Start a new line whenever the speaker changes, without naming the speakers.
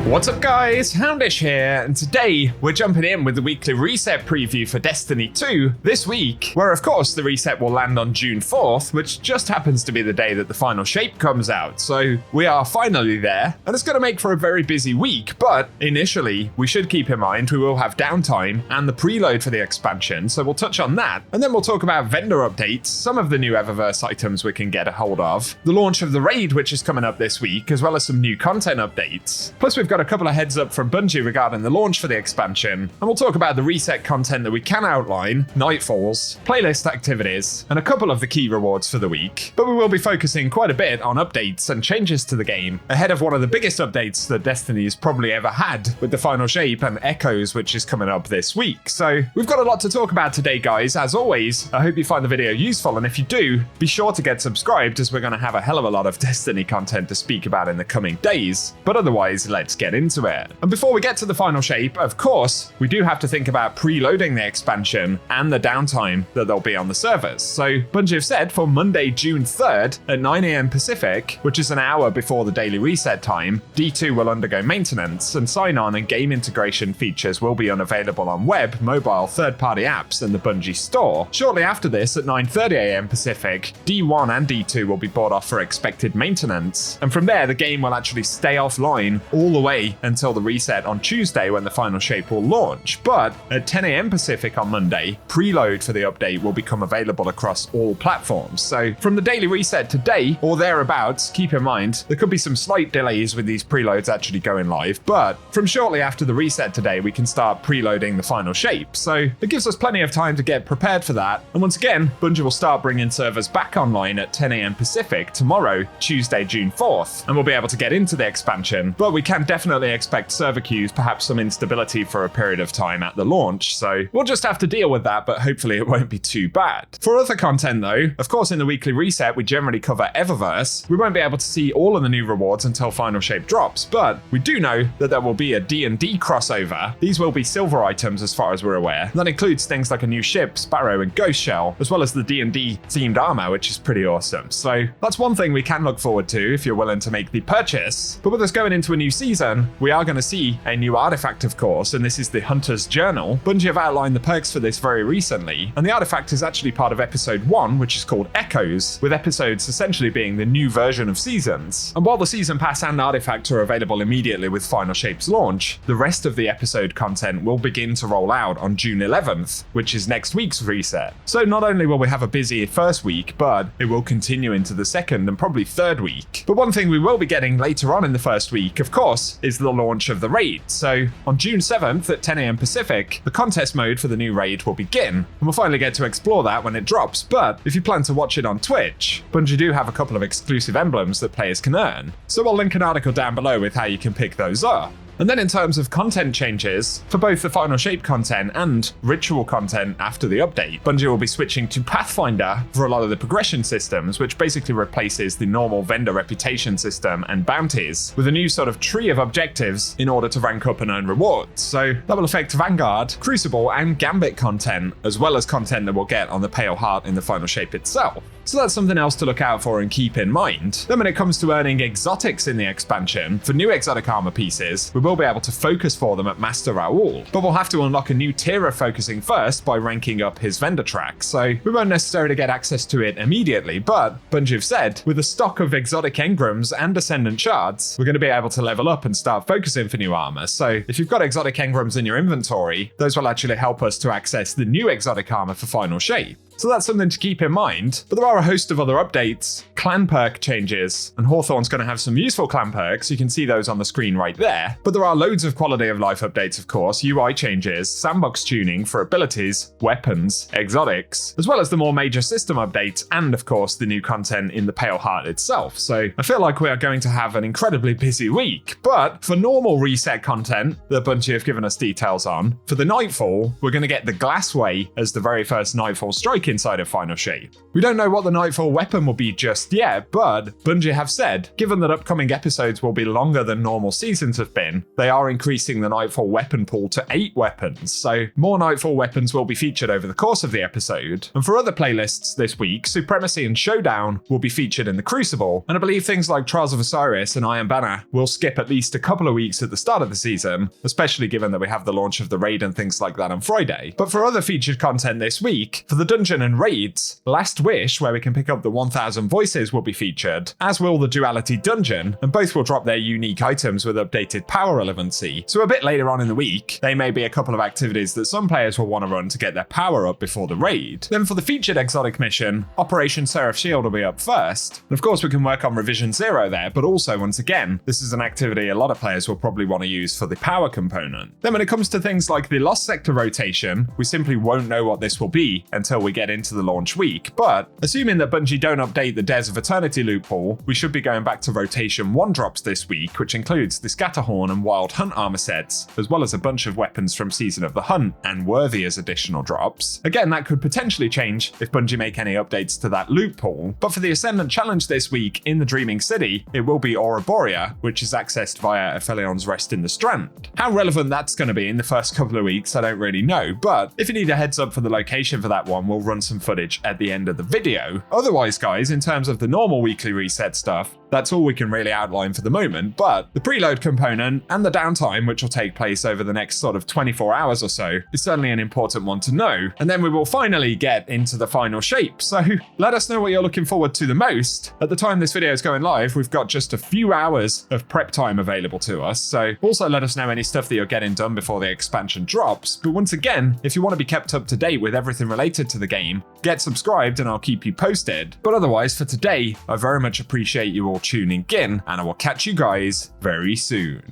What's up guys, Houndish here, and today we're jumping in with the weekly reset preview for Destiny 2 this week, where of course the reset will land on June 4th, which just happens to be the day that the final shape comes out, so we are finally there, and it's going to make for a very busy week, but initially we should keep in mind we will have Downtime and the Preload for the expansion, so we'll touch on that, and then we'll talk about vendor updates, some of the new Eververse items we can get a hold of, the launch of the raid which is coming up this week, as well as some new content updates. Plus we've got a couple of heads up from Bungie regarding the launch for the expansion, and we'll talk about the reset content that we can outline, Nightfalls, playlist activities, and a couple of the key rewards for the week. But we will be focusing quite a bit on updates and changes to the game, ahead of one of the biggest updates that Destiny's probably ever had, with the final shape and Echoes, which is coming up this week. So we've got a lot to talk about today guys. As always, I hope you find the video useful, and if you do, be sure to get subscribed as we're going to have a hell of a lot of Destiny content to speak about in the coming days. But otherwise, let's get into it. And before we get to the final shape, of course, we do have to think about preloading the expansion and the downtime that there'll be on the servers. So Bungie have said for Monday, June 3rd at 9 AM Pacific, which is an hour before the daily reset time, D2 will undergo maintenance, and sign-on and game integration features will be unavailable on web, mobile, third-party apps, and the Bungie store. Shortly after this, at 9:30 AM Pacific, D1 and D2 will be brought off for expected maintenance, and from there the game will actually stay offline all the way until the reset on Tuesday when the final shape will launch. But at 10 AM Pacific on Monday, preload for the update will become available across all platforms. So from the daily reset today or thereabouts, keep in mind there could be some slight delays with these preloads actually going live, but from shortly after the reset today we can start preloading the final shape. So it gives us plenty of time to get prepared for that. And once again, Bungie will start bringing servers back online at 10 AM Pacific tomorrow, Tuesday, June 4th, and we'll be able to get into the expansion, but we can definitely expect server queues, perhaps some instability for a period of time at the launch, so we'll just have to deal with that, but hopefully it won't be too bad. For other content though, of course in the weekly reset we generally cover Eververse. We won't be able to see all of the new rewards until final shape drops, but we do know that there will be a D&D crossover. These will be silver items as far as we're aware. That includes things like a new ship, Sparrow and Ghost Shell, as well as the D&D themed armor, which is pretty awesome. So that's one thing we can look forward to if you're willing to make the purchase. But with us going into a new season, we are going to see a new artifact of course, and this is the Hunter's Journal. Bungie have outlined the perks for this very recently, and the artifact is actually part of episode 1, which is called Echoes, with episodes essentially being the new version of seasons. And while the season pass and artifact are available immediately with Final Shape's launch, the rest of the episode content will begin to roll out on June 11th, which is next week's reset. So not only will we have a busy first week, but it will continue into the second and probably third week. But one thing we will be getting later on in the first week, of course, is the launch of the raid. So on June 7th at 10 AM Pacific, the contest mode for the new raid will begin, and we'll finally get to explore that when it drops. But if you plan to watch it on Twitch, Bungie do have a couple of exclusive emblems that players can earn. So I'll link an article down below with how you can pick those up. And then in terms of content changes, for both the final shape content and ritual content after the update, Bungie will be switching to Pathfinder for a lot of the progression systems, which basically replaces the normal vendor reputation system and bounties with a new sort of tree of objectives in order to rank up and earn rewards. So that will affect Vanguard, Crucible and Gambit content, as well as content that we'll get on the Pale Heart in the final shape itself. So that's something else to look out for and keep in mind. Then when it comes to earning exotics in the expansion, for new exotic armor pieces, we will be able to focus for them at Master Raoul, but we'll have to unlock a new tier of focusing first by ranking up his vendor track, so we won't necessarily get access to it immediately, but Bungie have said, with a stock of exotic engrams and Ascendant shards, we're going to be able to level up and start focusing for new armor. So if you've got exotic engrams in your inventory, those will actually help us to access the new exotic armor for final shape. So that's something to keep in mind, but there are a host of other updates, clan perk changes, and Hawthorne's going to have some useful clan perks, you can see those on the screen right there, but there are loads of quality of life updates of course, UI changes, sandbox tuning for abilities, weapons, exotics, as well as the more major system updates, and of course the new content in the Pale Heart itself. So I feel like we are going to have an incredibly busy week, but for normal reset content that Bungie have given us details on, for the Nightfall, we're going to get the Glassway as the very first Nightfall strike break inside of Final Shape. We don't know what the Nightfall weapon will be just yet, but Bungie have said, given that upcoming episodes will be longer than normal seasons have been, they are increasing the Nightfall weapon pool to 8 weapons, so more Nightfall weapons will be featured over the course of the episode. And for other playlists this week, Supremacy and Showdown will be featured in the Crucible, and I believe things like Trials of Osiris and Iron Banner will skip at least a couple of weeks at the start of the season, especially given that we have the launch of the raid and things like that on Friday. But for other featured content this week, for the dungeon and raids, Last Wish, where we can pick up the 1000 voices, will be featured, as will the Duality dungeon, and both will drop their unique items with updated power relevancy. So a bit later on in the week, they may be a couple of activities that some players will want to run to get their power up before the raid. Then for the featured exotic mission, Operation Seraph Shield will be up first. And of course we can work on Revision 0 there, but also once again, this is an activity a lot of players will probably want to use for the power component. Then when it comes to things like the Lost Sector rotation, we simply won't know what this will be until we get into the launch week, but assuming that Bungie don't update the Dares of Eternity loot pool, we should be going back to rotation 1 drops this week, which includes the Scatterhorn and Wild Hunt armor sets, as well as a bunch of weapons from Season of the Hunt and Worthy as additional drops. Again, that could potentially change if Bungie make any updates to that loot pool, but for the Ascendant Challenge this week in the Dreaming City, it will be Aura Borea, which is accessed via Aphelion's Rest in the Strand. How relevant that's going to be in the first couple of weeks, I don't really know, but if you need a heads up for the location for that one, we'll run some footage at the end of the video. Otherwise, guys, in terms of the normal weekly reset stuff, that's all we can really outline for the moment, but the preload component and the downtime, which will take place over the next sort of 24 hours or so, is certainly an important one to know. And then we will finally get into the final shape. So let us know what you're looking forward to the most. At the time this video is going live, we've got just a few hours of prep time available to us. So also let us know any stuff that you're getting done before the expansion drops. But once again, if you want to be kept up to date with everything related to the game, get subscribed and I'll keep you posted. But otherwise for today, I very much appreciate you all tuning in, and I will catch you guys very soon.